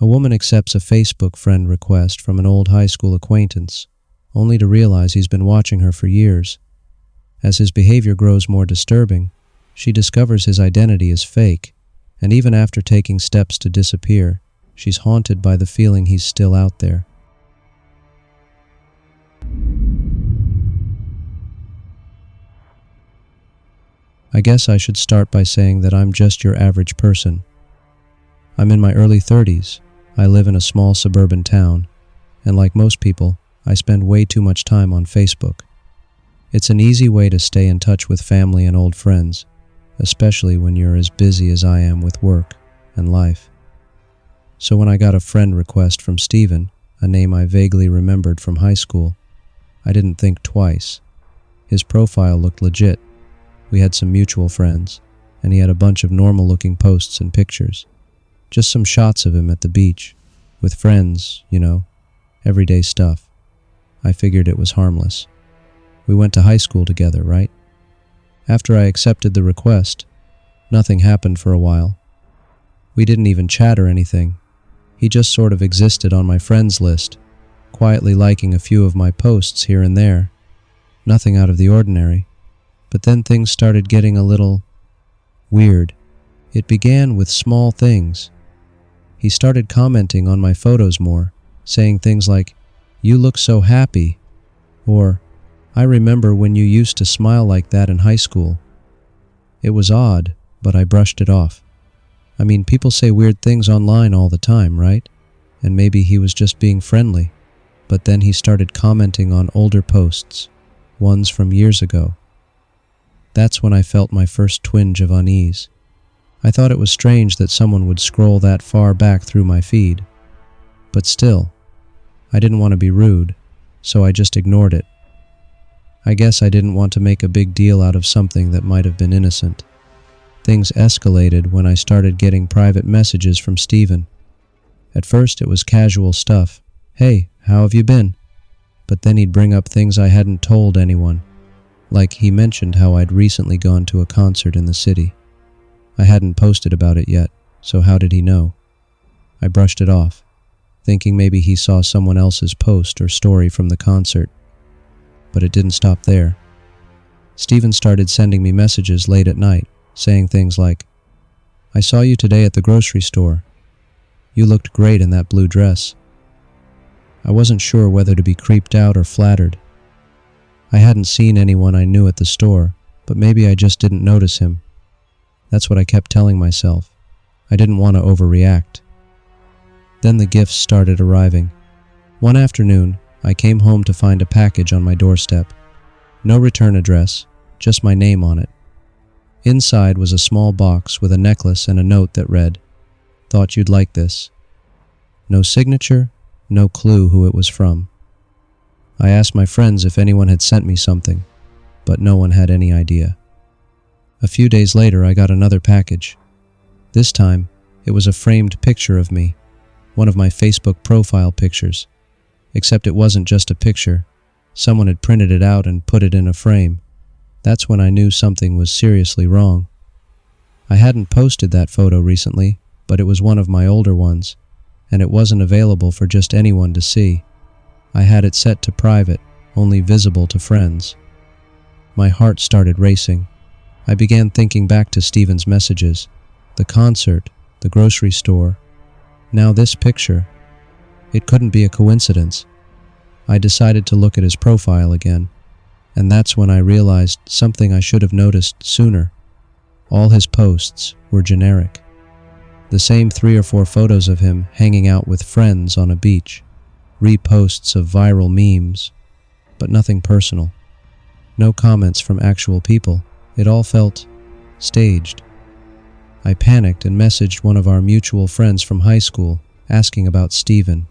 A woman accepts a Facebook friend request from an old high school acquaintance, only to realize he's been watching her for years. As his behavior grows more disturbing, she discovers his identity is fake, and even after taking steps to disappear, she's haunted by the feeling he's still out there. I guess I should start by saying that I'm just your average person. I'm in my early 30s, I live in a small suburban town, and like most people, I spend way too much time on Facebook. It's an easy way to stay in touch with family and old friends, especially when you're as busy as I am with work and life. So when I got a friend request from Steven, a name I vaguely remembered from high school, I didn't think twice. His profile looked legit. We had some mutual friends, and he had a bunch of normal-looking posts and pictures. Just some shots of him at the beach, with friends, everyday stuff. I figured it was harmless. We went to high school together, right? After I accepted the request, nothing happened for a while. We didn't even chat or anything. He just sort of existed on my friends list, quietly liking a few of my posts here and there. Nothing out of the ordinary. But then things started getting a little weird. It began with small things. He started commenting on my photos more, saying things like, "You look so happy," or, "I remember when you used to smile like that in high school." It was odd, but I brushed it off. I mean, people say weird things online all the time, right? And maybe he was just being friendly. But then he started commenting on older posts, ones from years ago. That's when I felt my first twinge of unease. I thought it was strange that someone would scroll that far back through my feed. But still, I didn't want to be rude, so I just ignored it. I guess I didn't want to make a big deal out of something that might have been innocent. Things escalated when I started getting private messages from Steven. At first it was casual stuff. "Hey, how have you been?" But then he'd bring up things I hadn't told anyone. Like he mentioned how I'd recently gone to a concert in the city. I hadn't posted about it yet, so how did he know? I brushed it off, thinking maybe he saw someone else's post or story from the concert. But it didn't stop there. Steven started sending me messages late at night, saying things like, "I saw you today at the grocery store. You looked great in that blue dress." I wasn't sure whether to be creeped out or flattered. I hadn't seen anyone I knew at the store, but maybe I just didn't notice him. That's what I kept telling myself. I didn't want to overreact. Then the gifts started arriving. One afternoon, I came home to find a package on my doorstep. No return address, just my name on it. Inside was a small box with a necklace and a note that read, "Thought you'd like this." No signature, no clue who it was from. I asked my friends if anyone had sent me something, but no one had any idea. A few days later, I got another package. This time, it was a framed picture of me, one of my Facebook profile pictures. Except it wasn't just a picture. Someone had printed it out and put it in a frame. That's when I knew something was seriously wrong. I hadn't posted that photo recently, but it was one of my older ones, and it wasn't available for just anyone to see. I had it set to private, only visible to friends. My heart started racing. I began thinking back to Steven's messages, the concert, the grocery store. Now this picture. It couldn't be a coincidence. I decided to look at his profile again, and that's when I realized something I should have noticed sooner. All his posts were generic. The same 3 or 4 photos of him hanging out with friends on a beach. Reposts of viral memes, but nothing personal. No comments from actual people. It all felt staged. I panicked and messaged one of our mutual friends from high school, asking about Steven.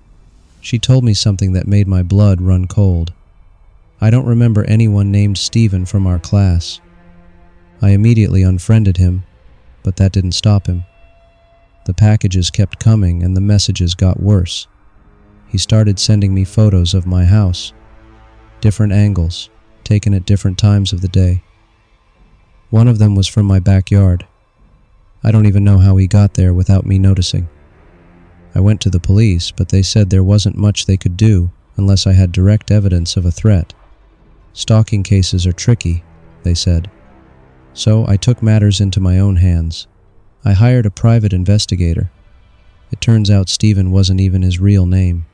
She told me something that made my blood run cold. I don't remember anyone named Steven from our class. I immediately unfriended him, but that didn't stop him. The packages kept coming and the messages got worse. He started sending me photos of my house, different angles, taken at different times of the day. One of them was from my backyard. I don't even know how he got there without me noticing. I went to the police, but they said there wasn't much they could do unless I had direct evidence of a threat. Stalking cases are tricky, they said. So I took matters into my own hands. I hired a private investigator. It turns out Stephen wasn't even his real name.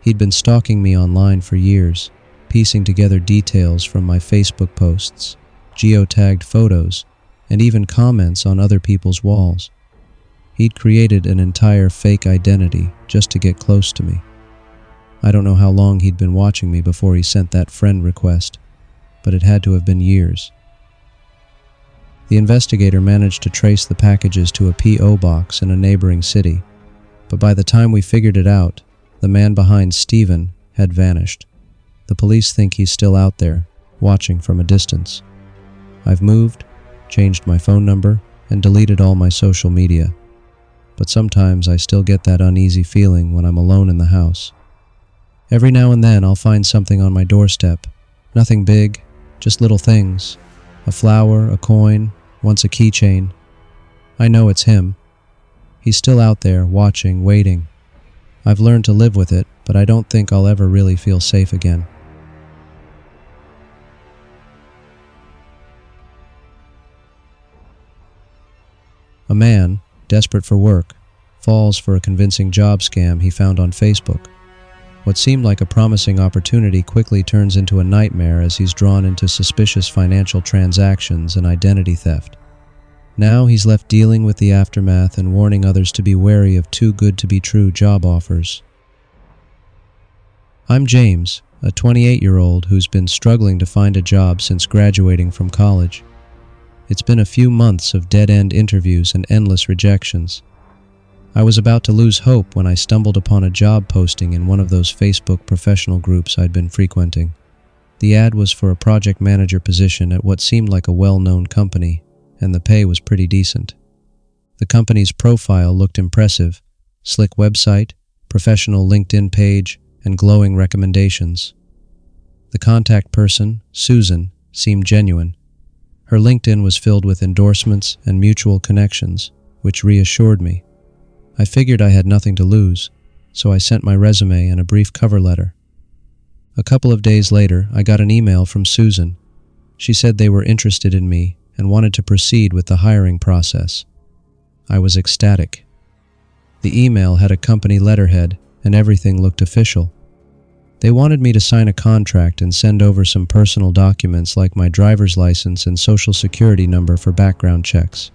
He'd been stalking me online for years, piecing together details from my Facebook posts, geotagged photos, and even comments on other people's walls. He'd created an entire fake identity just to get close to me. I don't know how long he'd been watching me before he sent that friend request, but it had to have been years. The investigator managed to trace the packages to a P.O. box in a neighboring city, but by the time we figured it out, the man behind Stephen had vanished. The police think he's still out there, watching from a distance. I've moved, changed my phone number, and deleted all my social media. But sometimes I still get that uneasy feeling when I'm alone in the house. Every now and then I'll find something on my doorstep. Nothing big, just little things. A flower, a coin, once a keychain. I know it's him. He's still out there, watching, waiting. I've learned to live with it, but I don't think I'll ever really feel safe again. A man, desperate for work, falls for a convincing job scam he found on Facebook. What seemed like a promising opportunity quickly turns into a nightmare as he's drawn into suspicious financial transactions and identity theft. Now he's left dealing with the aftermath and warning others to be wary of too-good-to-be-true job offers. I'm James, a 28-year-old who's been struggling to find a job since graduating from college. It's been a few months of dead-end interviews and endless rejections. I was about to lose hope when I stumbled upon a job posting in one of those Facebook professional groups I'd been frequenting. The ad was for a project manager position at what seemed like a well-known company, and the pay was pretty decent. The company's profile looked impressive: slick website, professional LinkedIn page, and glowing recommendations. The contact person, Susan, seemed genuine. Her LinkedIn was filled with endorsements and mutual connections, which reassured me. I figured I had nothing to lose, so I sent my resume and a brief cover letter. A couple of days later, I got an email from Susan. She said they were interested in me and wanted to proceed with the hiring process. I was ecstatic. The email had a company letterhead, and everything looked official. They wanted me to sign a contract and send over some personal documents like my driver's license and social security number for background checks.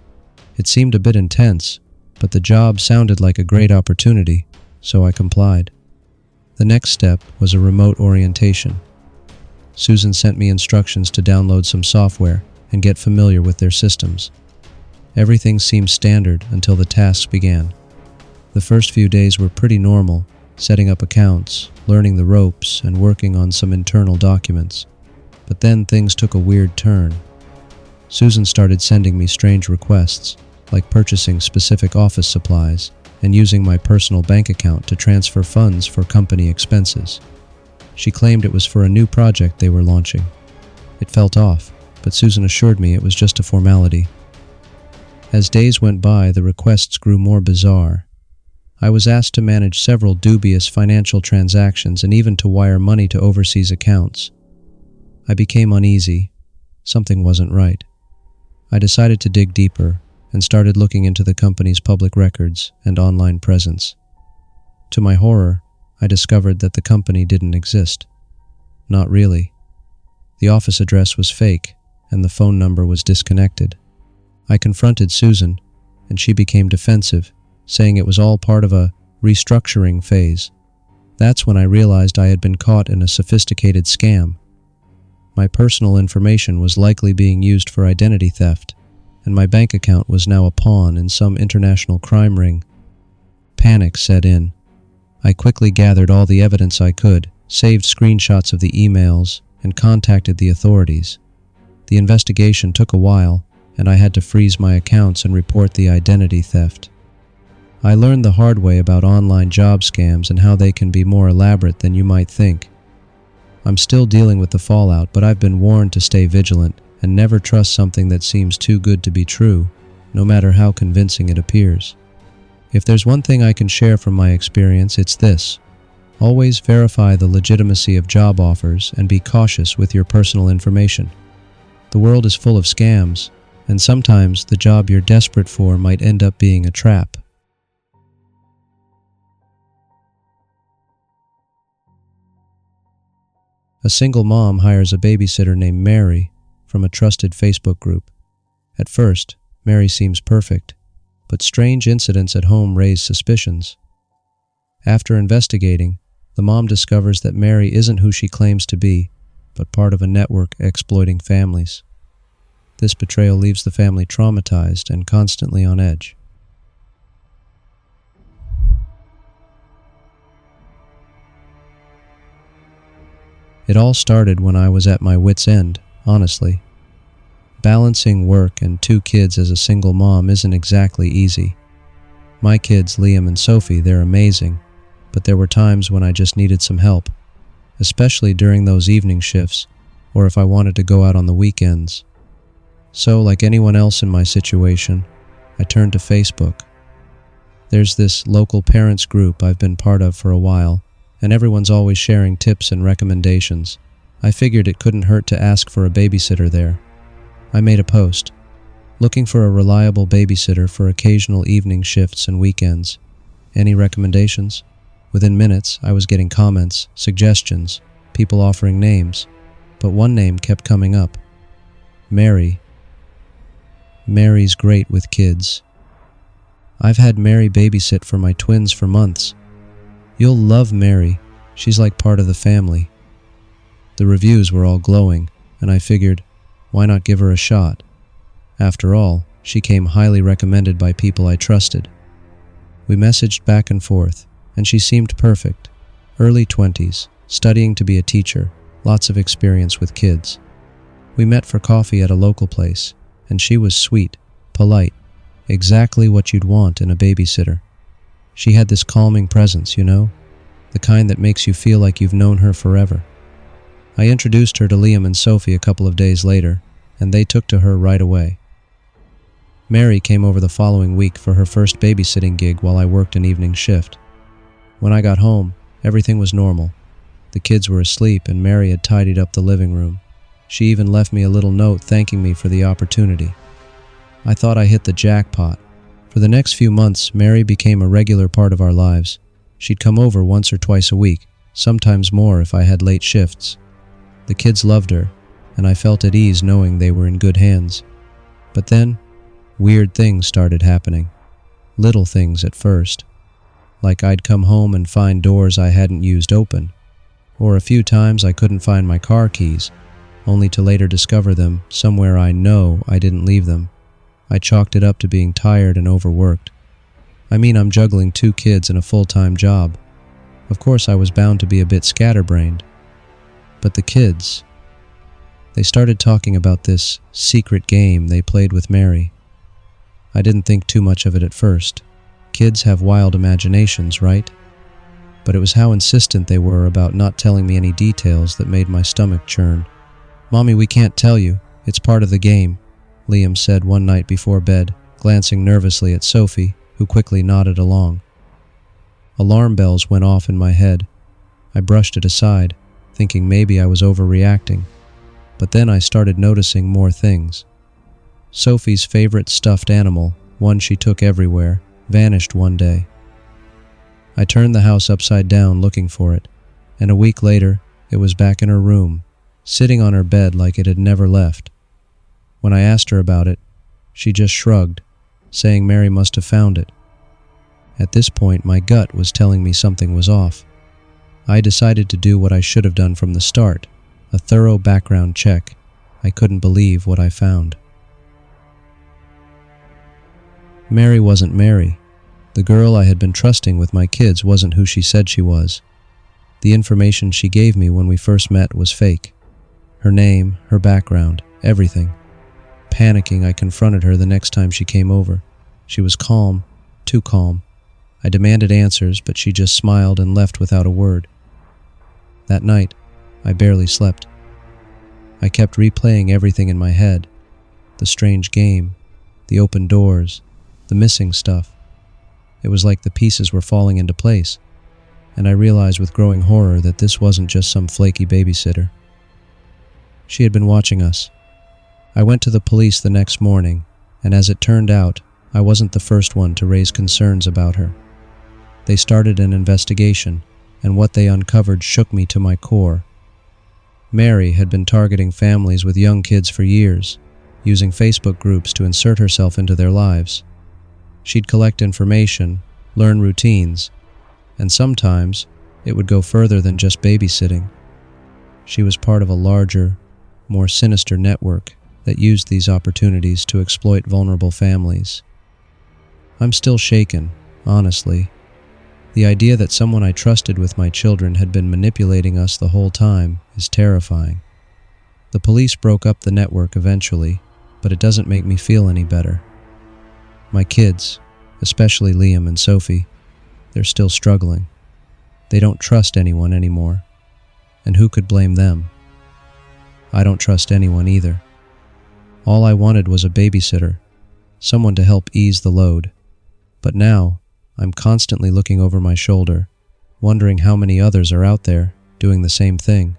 It seemed a bit intense, but the job sounded like a great opportunity, so I complied. The next step was a remote orientation. Susan sent me instructions to download some software and get familiar with their systems. Everything seemed standard until the tasks began. The first few days were pretty normal, setting up accounts, learning the ropes, and working on some internal documents. But then things took a weird turn. Susan started sending me strange requests, like purchasing specific office supplies and using my personal bank account to transfer funds for company expenses. She claimed it was for a new project they were launching. It felt off, but Susan assured me it was just a formality. As days went by, the requests grew more bizarre. I was asked to manage several dubious financial transactions and even to wire money to overseas accounts. I became uneasy. Something wasn't right. I decided to dig deeper and started looking into the company's public records and online presence. To my horror, I discovered that the company didn't exist. Not really. The office address was fake, and the phone number was disconnected. I confronted Susan, and she became defensive, saying it was all part of a restructuring phase. That's when I realized I had been caught in a sophisticated scam. My personal information was likely being used for identity theft, and my bank account was now a pawn in some international crime ring. Panic set in. I quickly gathered all the evidence I could, saved screenshots of the emails, and contacted the authorities. The investigation took a while, and I had to freeze my accounts and report the identity theft. I learned the hard way about online job scams and how they can be more elaborate than you might think. I'm still dealing with the fallout, but I've been warned to stay vigilant and never trust something that seems too good to be true, no matter how convincing it appears. If there's one thing I can share from my experience, it's this. Always verify the legitimacy of job offers and be cautious with your personal information. The world is full of scams, and sometimes the job you're desperate for might end up being a trap. A single mom hires a babysitter named Mary from a trusted Facebook group. At first, Mary seems perfect, but strange incidents at home raise suspicions. After investigating, the mom discovers that Mary isn't who she claims to be, but part of a network exploiting families. This betrayal leaves the family traumatized and constantly on edge. It all started when I was at my wit's end, honestly. Balancing work and 2 kids as a single mom isn't exactly easy. My kids, Liam and Sophie, they're amazing, but there were times when I just needed some help, especially during those evening shifts, or if I wanted to go out on the weekends. So, like anyone else in my situation, I turned to Facebook. There's this local parents group I've been part of for a while, and everyone's always sharing tips and recommendations. I figured it couldn't hurt to ask for a babysitter there. I made a post, looking for a reliable babysitter for occasional evening shifts and weekends. Any recommendations? Within minutes, I was getting comments, suggestions, people offering names, but one name kept coming up. Mary. Mary's great with kids. I've had Mary babysit for my twins for months. You'll love Mary. She's like part of the family. The reviews were all glowing, and I figured, why not give her a shot? After all, she came highly recommended by people I trusted. We messaged back and forth, and she seemed perfect. Early 20s, studying to be a teacher, lots of experience with kids. We met for coffee at a local place, and she was sweet, polite, exactly what you'd want in a babysitter. She had this calming presence, you know, the kind that makes you feel like you've known her forever. I introduced her to Liam and Sophie a couple of days later, and they took to her right away. Mary came over the following week for her first babysitting gig while I worked an evening shift. When I got home, everything was normal. The kids were asleep and Mary had tidied up the living room. She even left me a little note thanking me for the opportunity. I thought I hit the jackpot. For the next few months, Mary became a regular part of our lives. She'd come over once or twice a week, sometimes more if I had late shifts. The kids loved her, and I felt at ease knowing they were in good hands. But then, weird things started happening. Little things at first. Like I'd come home and find doors I hadn't used open. Or a few times I couldn't find my car keys, only to later discover them somewhere I know I didn't leave them. I chalked it up to being tired and overworked. I mean, I'm juggling 2 kids and a full-time job. Of course I was bound to be a bit scatterbrained. But the kids, they started talking about this secret game they played with Mary. I didn't think too much of it at first. Kids have wild imaginations, right? But it was how insistent they were about not telling me any details that made my stomach churn. "Mommy, we can't tell you. It's part of the game," Liam said one night before bed, glancing nervously at Sophie, who quickly nodded along. Alarm bells went off in my head. I brushed it aside, thinking maybe I was overreacting. But then I started noticing more things. Sophie's favorite stuffed animal, one she took everywhere, vanished one day. I turned the house upside down looking for it, and a week later, it was back in her room, sitting on her bed like it had never left. When I asked her about it, she just shrugged, saying Mary must have found it. At this point, my gut was telling me something was off. I decided to do what I should have done from the start, a thorough background check. I couldn't believe what I found. Mary wasn't Mary. The girl I had been trusting with my kids wasn't who she said she was. The information she gave me when we first met was fake. Her name, her background, everything. Panicking, I confronted her the next time she came over. She was calm, too calm. I demanded answers, but she just smiled and left without a word. That night, I barely slept. I kept replaying everything in my head. The strange game, the open doors, the missing stuff. It was like the pieces were falling into place, and I realized with growing horror that this wasn't just some flaky babysitter. She had been watching us. I went to the police the next morning, and as it turned out, I wasn't the first one to raise concerns about her. They started an investigation, and what they uncovered shook me to my core. Mary had been targeting families with young kids for years, using Facebook groups to insert herself into their lives. She'd collect information, learn routines, and sometimes it would go further than just babysitting. She was part of a larger, more sinister network that used these opportunities to exploit vulnerable families. I'm still shaken, honestly. The idea that someone I trusted with my children had been manipulating us the whole time is terrifying. The police broke up the network eventually, but it doesn't make me feel any better. My kids, especially Liam and Sophie, they're still struggling. They don't trust anyone anymore. And who could blame them? I don't trust anyone either. All I wanted was a babysitter, someone to help ease the load. But now, I'm constantly looking over my shoulder, wondering how many others are out there doing the same thing.